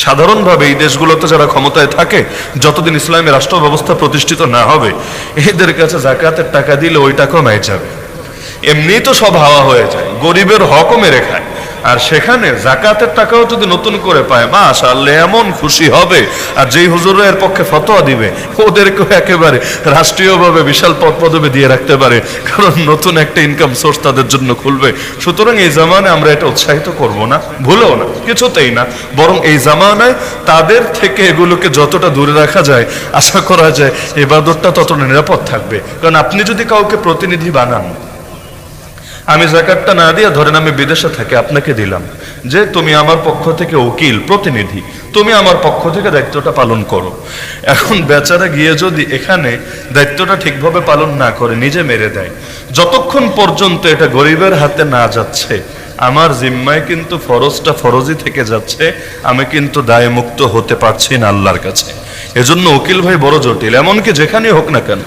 সাধারণভাবে এই দেশগুলোতে যারা ক্ষমতায় থাকে, যতদিন ইসলামী রাষ্ট্র ব্যবস্থা প্রতিষ্ঠিত না হবে, এদের কাছে জাকাতের টাকা দিলে ওই টাকাও মেরে যাবে। এমনি তো সব হাওয়া হয়ে যায়, গরিবের হকও মেরে খায়। আর সেখানে জাকাতের টাকাও যদি নতুন করে পায়, মাশাআল্লাহ এমন খুশি হবে। আর যেই হুজুররা এর পক্ষে ফতোয়া দিবে, ওদেরকেও একেবারে রাষ্ট্রীয়ভাবে বিশাল পদ পদবি দিয়ে রাখতে পারে, কারণ নতুন একটা ইনকাম সোর্স তাদের জন্য খুলবে। সুতরাং এই জামানে আমরা এটা উৎসাহিত করব না, ভুলেও না, কিছুতেই না। বরং এই জামানায় তাদের থেকে এগুলোকে যতটা দূরে রাখা যায়, আশা করা যায় ইবাদতটা ততটা নিরাপদ থাকবে। কারণ আপনি যদি কাউকে প্রতিনিধি বানান, আমি যাকাতটা না দিয়ে, ধরেন আমি বিদেশে থাকি, আপনাকে দিলাম যে তুমি আমার পক্ষ থেকে উকিল, প্রতিনিধি, তুমি আমার পক্ষ থেকে দায়িত্বটা পালন করো। এখন বেচারা গিয়ে যদি এখানে দায়িত্বটা ঠিকভাবে পালন না করে নিজে মেরে দেয়, যতক্ষণ পর্যন্ত এটা গরিবের হাতে না যাচ্ছে, আমার জিম্মায় কিন্তু ফরজটা ফরজই থেকে যাচ্ছে, আমি কিন্তু দায় মুক্ত হতে পারছি না আল্লাহর কাছে। এজন্য উকিল ভাই বড় জটিল। এমনকি যেখানেই হোক না কেন,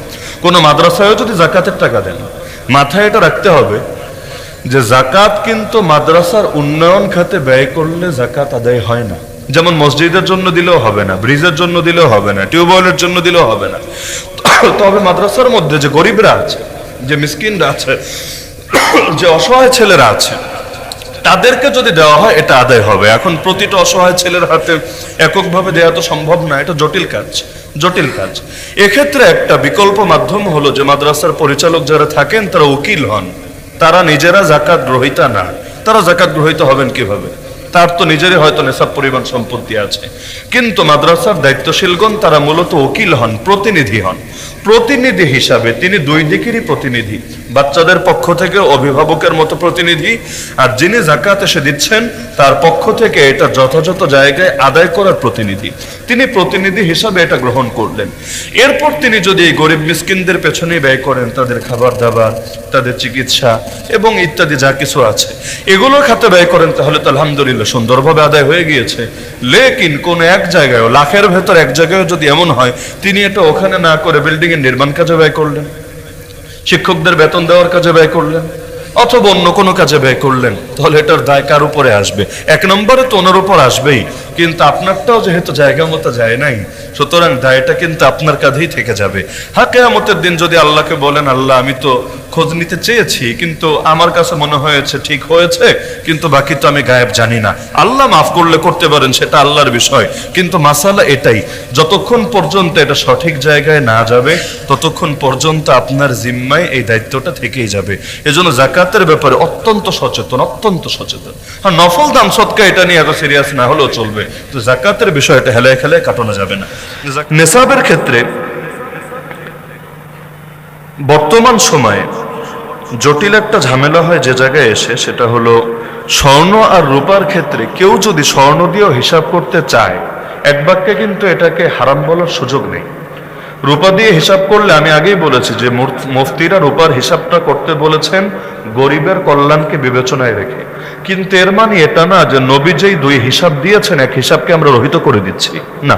কোনো মাদ্রাসায়ও যদি জাকাতের টাকা দেন, মাথায় এটা রাখতে হবে যে জাকাত কিন্তু মাদ্রাসার উন্নয়ন খাতে ব্যয় করলে জাকাত আদায় হয় না। যেমন মসজিদের জন্য দিলেও হবে না, ব্রিজের জন্য দিলেও হবে না, টিউবওয়েলের জন্য দিলেও হবে না। তবে মাদ্রাসার মধ্যে যে গরিবরা আছে, যে মিসকিনরা আছে, যে অসহায় ছেলেরা আছে, তাদেরকে যদি দেওয়া হয় এটা আদায় হবে। এখন প্রতিটা অসহায় ছেলের হাতে এককভাবে দেওয়া তো সম্ভব না, এটা জটিল কাজ, জটিল কাজ। এক্ষেত্রে একটা বিকল্প মাধ্যম হলো যে মাদ্রাসার পরিচালক যারা থাকেন তারা উকিল হন। তারা নিজেরা জাকাত গ্রহীতা না, তারা জাকাত গ্রহীতা হবেন কিভাবে? তার তো নিজেরই হয়তো নেশাব পরিমাণ সম্পত্তি আছে, কিন্তু মাদ্রাসার দায়িত্বশীলগণ তারা মূলত উকিল হন, প্রতিনিধি হন। প্রতিনিধি হিসাবে তিনি দুই দিকেরই প্রতিনিধি, বাচ্চাদের পক্ষ থেকে অভিভাবকের মতো প্রতিনিধি, আর যিনি জাকাত এসে দিচ্ছেন তার পক্ষ থেকে এটা যথাযথ জায়গায় আদায় করার প্রতিনিধি। তিনি প্রতিনিধি হিসাবে এটা গ্রহণ করলেন। এরপর তিনি যদি এই গরিব মিসকিনদের পেছনে ব্যয় করেন, তাদের খাবার দাবার, তাদের চিকিৎসা এবং ইত্যাদি যা কিছু আছে, এগুলো খাতে ব্যয় করেন, তাহলে তো আলহামদুলিল্লাহ সুন্দরভাবে আদায় হয়ে গিয়েছে। লেকিন কোন এক জায়গায়, লাখের ভেতর এক জায়গায় যদি এমন হয় তিনি এটা ওখানে না করে বিল্ডিং এর নির্মাণ কাজে ব্যয় করলেন, শিক্ষকদের বেতন দেওয়ার কাজে ব্যয় করলেন, অথবা অন্য কোনো কাজে ব্যয় করলেন, তাহলে এটার দায় কার উপরে আসবে? এক নম্বরে তো ওনার উপর আসবেই, কিন্তু আপনারটাও যেহেতু জায়গা মতো যায় নাই, সুতরাং দায়টা কিন্তু আপনার কাঁধেই থেকে যাবে। হ্যাঁ, কিয়ামতের দিন যদি আল্লাহকে বলেন, আল্লাহ আমি তো খোঁজ নিতে চেয়েছি, কিন্তু আমার কাছে মনে হয়েছে ঠিক হয়েছে, কিন্তু বাকি তো আমি গায়েব জানি না, আল্লাহ মাফ করলে করতে পারেন, সেটা আল্লাহর বিষয়। কিন্তু মাসালা এটাই, যতক্ষণ পর্যন্ত এটা সঠিক জায়গায় না যাবে, ততক্ষণ পর্যন্ত আপনার জিম্মায় এই দায়িত্বটা থেকেই যাবে। এজন্য জাকাতের ব্যাপারে অত্যন্ত সচেতন, অত্যন্ত সচেতন। হ্যাঁ, নফল দান সদকা এটা নিয়ে এত সিরিয়াস না হলেও চলবে, তো জাকাতের বিষয়টা হেলায় খেলায় কাটানো যাবে না। নেশাবের ক্ষেত্রে বর্তমান সময়ে জটিল একটা ঝামেলা হয় যে জায়গায় এসে, সেটা হলো স্বর্ণ আর রূপার ক্ষেত্রে কেউ যদি স্বর্ণ দিয়েও হিসাব করতে চায়, এক বাক্যে কিন্তু এটাকে হারাম বলার সুযোগ নেই। রূপা দিয়ে হিসাব করলে, আমি আগেই বলেছি যে মুফতিরা রূপার হিসাবটা করতে বলেছেন গরিবের কল্যাণকে বিবেচনায় রেখে, কিন্তু এর মানে এটা না যে নবী যেই দুই হিসাব দিয়েছেন এক হিসাবকে আমরা রহিত করে দিচ্ছি না।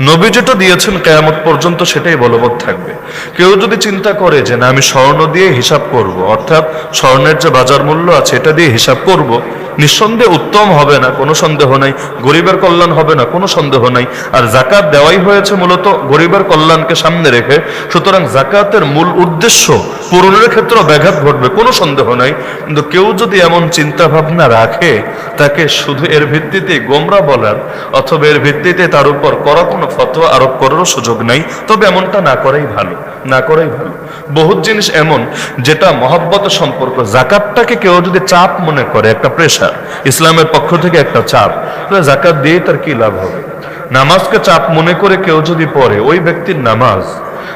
নবী যেটা দিয়েছেন কিয়ামত পর্যন্ত সেটাই বলবৎ থাকবে। কেউ যদি চিন্তা করে যে না আমি স্বর্ণ দিয়ে হিসাব করব, অর্থাৎ স্বর্ণের যে বাজার মূল্য আছে এটা দিয়ে হিসাব করব, নিঃসন্দেহে উত্তম হবে না, কোনো সন্দেহ নাই। গরিবের কল্যাণ হবে না, কোনো সন্দেহ নাই। আর জাকাত দেওয়াই হয়েছে মূলত গরিবের কল্যাণকে সামনে রেখে, সুতরাং জাকাতের মূল উদ্দেশ্য পূরণের ক্ষেত্রে ব্যাঘাত ঘটবে, কোনো সন্দেহ নাই। কিন্তু কেউ যদি এমন চিন্তা ভাবনা রাখে, তাকে শুধু এর ভিত্তিতে গোমরা বলার অথবা এর ভিত্তিতে তার উপর করা কোনো ফতোয়া আরোপ করারও সুযোগ নাই। তবে এমনটা না করাই ভালো, না করাই ভালো। বহুত জিনিস এমন যেটা মহব্বত সম্পর্ক, জাকাতটাকে কেউ যদি চাপ মনে করে, একটা প্রেশার, ইসলামের পক্ষ থেকে একটা চাপ, তাহলে জাকাত দিয়ে তার কি লাভ হবে? নামাজকে চাপ মনে করে কেউ যদি পড়ে, ওই ব্যক্তির নামাজ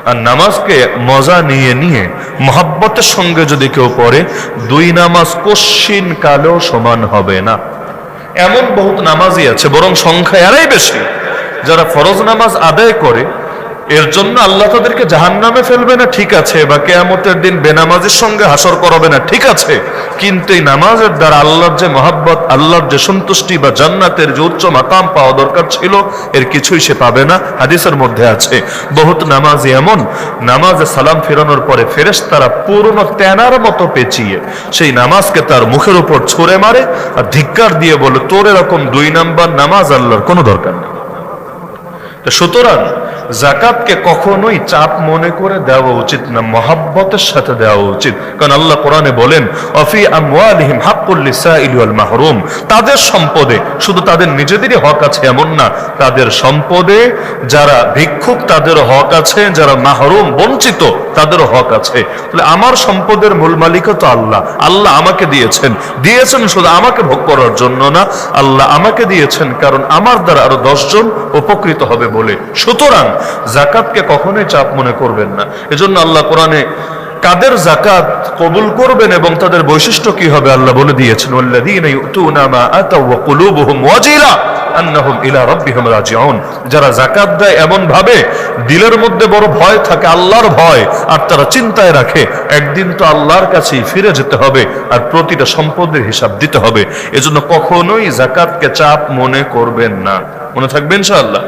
আর নামাজকে মজা নিয়ে নিয়ে মহব্বতের সঙ্গে যদি কেউ পড়ে, দুই নামাজ কশ্চিন কালেও সমান হবে না। এমন বহুত নামাজই আছে, বরং সংখ্যা এরাই বেশি, যারা ফরজ নামাজ আদায় করে এর জন্য আল্লাহ তাদেরকে জাহান্নামে ফেলবে না, ঠিক আছে, বা কিয়ামতের দিন বেনামাজের সঙ্গে হাসর করাবে না, ঠিক আছে, কিন্তু এই নামাজের দ্বারা আল্লাহর যে মহব্বত, আল্লাহর যে সন্তুষ্টি বা জান্নাতের যে উচ্চ মাকাম পাওয়া দরকার ছিল, এর কিছুই সে পাবে না। হাদিসের মধ্যে আছে বহুত নামাজি এমন, নামাজে সালাম ফেরানোর পরে ফেরেশতারা পুরনো তেনার মতো পেঁচিয়ে সেই নামাজকে তার মুখের উপর ছুঁড়ে মারে আর ধিক্কার দিয়ে বলে, তোর এরকম 2 নাম্বার নামাজ আল্লাহর কোনো দরকার নেই। সুতরাং যাকাতকে কখনোই চাপ মনে করে দেওয়া উচিত না, মহাব্বতের সাথে দেওয়া উচিত। কারণ আল্লাহ কোরআনে বলেন, অফি আমওয়ালিহিম হাক্কুল লিসাইল ওয়াল মাহরুম, তাদের সম্পদে, শুধু তাদের নিজেদেরই হক আছে এমন না, তাদের সম্পদে যারা ভিক্ষুক তাদের হক আছে, যারা মাহরুম বঞ্চিত তাদেরও হক আছে। তাহলে আমার সম্পদের মূল মালিকও তো আল্লাহ। আল্লাহ আমাকে দিয়েছেন শুধু আমাকে ভোগ করার জন্য না, আল্লাহ আমাকে দিয়েছেন কারণ আমার দ্বারা আরো 10 জন উপকৃত হবে বলে। সুতরাং যাকাতকে কখনোই চাপ মনে করবেন না। এজন্য আল্লাহ কোরআনে কাদের যাকাত কবুল করবেন এবং তাদের বৈশিষ্ট্য কি হবে আল্লাহ বলে দিয়েছেন, ওয়াল্লাযীনা ইউতুনা মা আতাউ ওয়া কুলুবুহুম ওয়াজিলা আন্নাহুম ইলা রাব্বিহিম রাজিউন। যারা যাকাত দেয় এমন ভাবে দিলের মধ্যে বড় ভয় থাকে, আল্লাহর ভয়, আর তারা চিন্তায় রাখে একদিন তো আল্লাহর কাছেই ফিরে যেতে হবে আর প্রতিটা সম্পদের হিসাব দিতে হবে। এজন্য কখনোই যাকাতকে চাপ মনে করবেন না। মনে থাকবে ইনশাআল্লাহ।